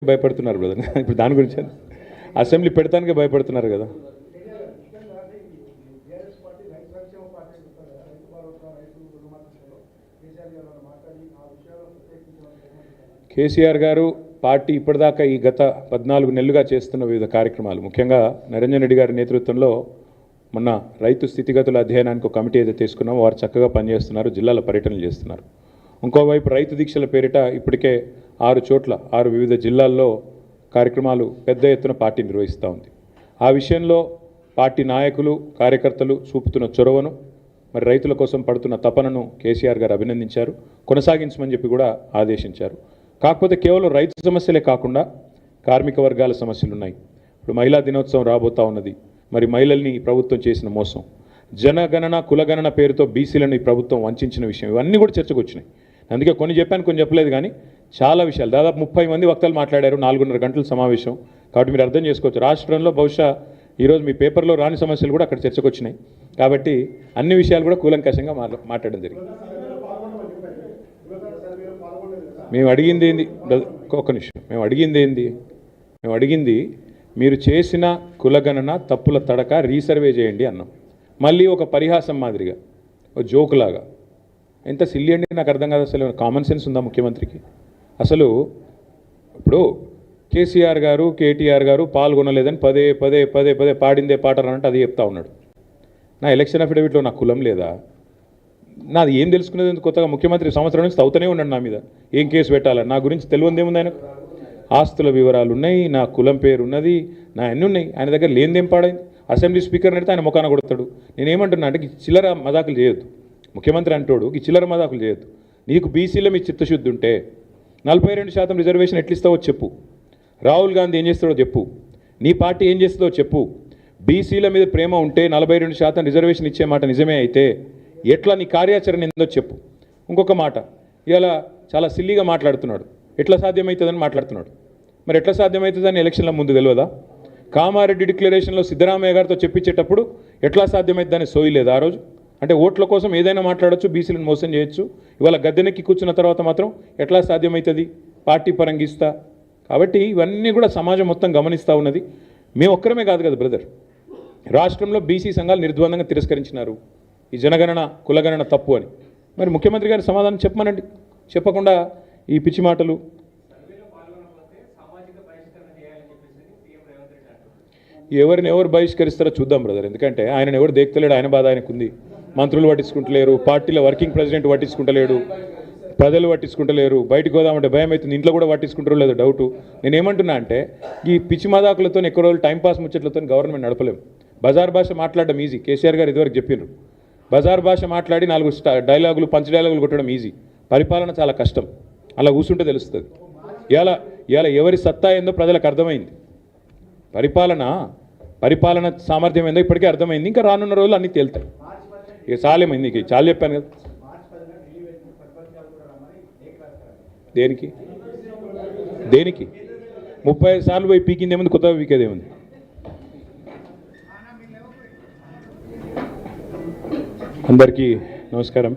భయపడుతున్నారు బ్రదర్. ఇప్పుడు దాని గురించి అసెంబ్లీ పెడతానికే భయపడుతున్నారు కదా. కేసీఆర్ గారు పార్టీ ఇప్పటిదాకా ఈ గత 14 నెలలుగా చేస్తున్న వివిధ కార్యక్రమాలు, ముఖ్యంగా నిరంజన్ రెడ్డి గారి నేతృత్వంలో మొన్న రైతు స్థితిగతుల అధ్యయనానికి ఒక కమిటీ ఏదైతే తీసుకున్నామో వారు చక్కగా పనిచేస్తున్నారు, జిల్లాల పర్యటనలు చేస్తున్నారు. ఇంకోవైపు రైతు దీక్షల పేరిట ఇప్పటికే 6 చోట్ల 6 వివిధ జిల్లాల్లో కార్యక్రమాలు పెద్ద ఎత్తున పార్టీ నిర్వహిస్తూ ఉంది. ఆ విషయంలో పార్టీ నాయకులు కార్యకర్తలు చూపుతున్న చొరవను, మరి రైతుల కోసం పడుతున్న తపనను కేసీఆర్ గారు అభినందించారు, కొనసాగించమని చెప్పి కూడా ఆదేశించారు. కాకపోతే కేవలం రైతు సమస్యలే కాకుండా కార్మిక వర్గాల సమస్యలు ఉన్నాయి. ఇప్పుడు మహిళా దినోత్సవం రాబోతూ ఉన్నది. మరి మహిళల్ని ఈ ప్రభుత్వం చేసిన మోసం, జనగణన కులగణన పేరుతో బీసీలను ఈ ప్రభుత్వం వంచిన విషయం, ఇవన్నీ కూడా చర్చకు వచ్చినాయి. అందుకే కొన్ని చెప్పాను, కొన్ని చెప్పలేదు. కానీ చాలా విషయాలు, దాదాపు 30 మంది వక్తలు మాట్లాడారు, 4.5 గంటల సమావేశం. కాబట్టి మీరు అర్థం చేసుకోవచ్చు, రాష్ట్రంలో బహుశా ఈరోజు మీ పేపర్లో రాని సమస్యలు కూడా అక్కడ చర్చకు వచ్చినాయి. కాబట్టి అన్ని విషయాలు కూడా కూలంకషంగా మాట్లాడడం జరిగింది. మేము అడిగింది ఏంది, ఒక్క నిమిషం, మేము అడిగింది మీరు చేసిన కులగణన తప్పుల తడక రీసర్వే చేయండి అన్నాం. మళ్ళీ ఒక పరిహాసం మాదిరిగా, ఒక జోకులాగా, ఎంత సిల్లి అండి, నాకు అర్థం కాదు. అసలు కామన్ సెన్స్ ఉందా ముఖ్యమంత్రికి? అసలు ఇప్పుడు కేసీఆర్ గారు కేటీఆర్ గారు పాల్గొనలేదని పదే పదే పదే పదే పాడిందే పాటరానంటే అది చెప్తా ఉన్నాడు. నా ఎలక్షన్ అఫిడవిట్లో నా కులం లేదా? నాది ఏం తెలుసుకునేది కొత్తగా? ముఖ్యమంత్రి సంవత్సరం నుంచి తవ్వుతూనే ఉన్నాడు నా మీద, ఏం కేసు పెట్టాలని. నా గురించి తెలియదు ఏముంది ఆయనకు? ఆస్తుల వివరాలు ఉన్నాయి, నా కులం పేరు ఉన్నది, నా అన్నీ ఉన్నాయి. ఆయన దగ్గర లేనిదేం పాడైంది? అసెంబ్లీ స్పీకర్ అడిగితే ఆయన ముఖాన కొడతాడు. నేనేమంటున్నా అంటే చిల్లర మదాకులు చేయొద్దు. ముఖ్యమంత్రి అంటోడు ఈ చిల్లర మదాకులు చేయొద్దు. నీకు బీసీలో మీ చిత్తశుద్ధి ఉంటే 42% రిజర్వేషన్ ఎట్లిస్తావో చెప్పు. రాహుల్ గాంధీ ఏం చేస్తాడో చెప్పు. నీ పార్టీ ఏం చేస్తుందో చెప్పు. బీసీల మీద ప్రేమ ఉంటే 42% రిజర్వేషన్ ఇచ్చే మాట నిజమే అయితే ఎట్లా నీ కార్యాచరణ ఏందో చెప్పు. ఇంకొక మాట, ఇలా చాలా సిల్లీగా మాట్లాడుతున్నాడు, ఎట్లా సాధ్యమవుతుందని మాట్లాడుతున్నాడు. మరి ఎట్లా సాధ్యమవుతుందని ఎలక్షన్ల ముందు తెలియదా? కామారెడ్డి డిక్లరేషన్లో సిద్ధరామయ్య గారితో చెప్పించేటప్పుడు ఎట్లా సాధ్యమవుతుందని సోయలేదు ఆ రోజు. అంటే ఓట్ల కోసం ఏదైనా మాట్లాడచ్చు, బీసీలను మోసం చేయొచ్చు. ఇవాళ గద్దెనెక్కి కూర్చున్న తర్వాత మాత్రం ఎట్లా సాధ్యమవుతుంది? పార్టీ పరంగిస్తా. కాబట్టి ఇవన్నీ కూడా సమాజం మొత్తం గమనిస్తూ ఉన్నది. మేము ఒక్కరమే కాదు కదా బ్రదర్, రాష్ట్రంలో బీసీ సంఘాలు నిర్ద్వందంగా తిరస్కరించినారు ఈ జనగణన కులగణన తప్పు అని. మరి ముఖ్యమంత్రి గారి సమాధానం చెప్పమనండి. చెప్పకుండా ఈ పిచ్చి మాటలు. ఎవరు బహిష్కరిస్తారో చూద్దాం బ్రదర్. ఎందుకంటే ఆయన ఎవరు దేక్తలేడు, ఆయన బాధ ఆయనకు ఉంది. మంత్రులు పట్టించుకుంటలేరు, పార్టీలో వర్కింగ్ ప్రెసిడెంట్ పట్టించుకుంటలేడు, ప్రజలు పట్టించుకుంటలేరు. బయటకు పోదామంటే భయం అవుతుంది, ఇంట్లో కూడా పట్టించుకుంటారో లేదో డౌటు. నేనేమంటున్నా అంటే ఈ పిచ్చి మదాకులతో ఎక్కువ రోజులు టైంపాస్ ముచ్చట్లతో గవర్నమెంట్ నడపలేము. బజార్ భాష మాట్లాడడం ఈజీ, కేసీఆర్ గారు ఇదివరకు చెప్పినారు. బజార్ భాష మాట్లాడి 4 డైలాగులు పంచ్ డైలాగులు కొట్టడం ఈజీ, పరిపాలన చాలా కష్టం. అలా కూర్చుంటే తెలుస్తుంది. ఇవాళ ఎవరి సత్తా ఏందో ప్రజలకు అర్థమైంది. పరిపాలన సామర్థ్యం ఏందో ఇప్పటికే అర్థమైంది. ఇంకా రానున్న రోజులు అన్నీ తేలుతాయి. ఇక చాలేమైంది, ఇక చాలా చెప్పాను కదా. దేనికి 35 సార్లు పోయి పీకిందేముంది, కొత్తగా పీకేదేముంది? అందరికీ నమస్కారం.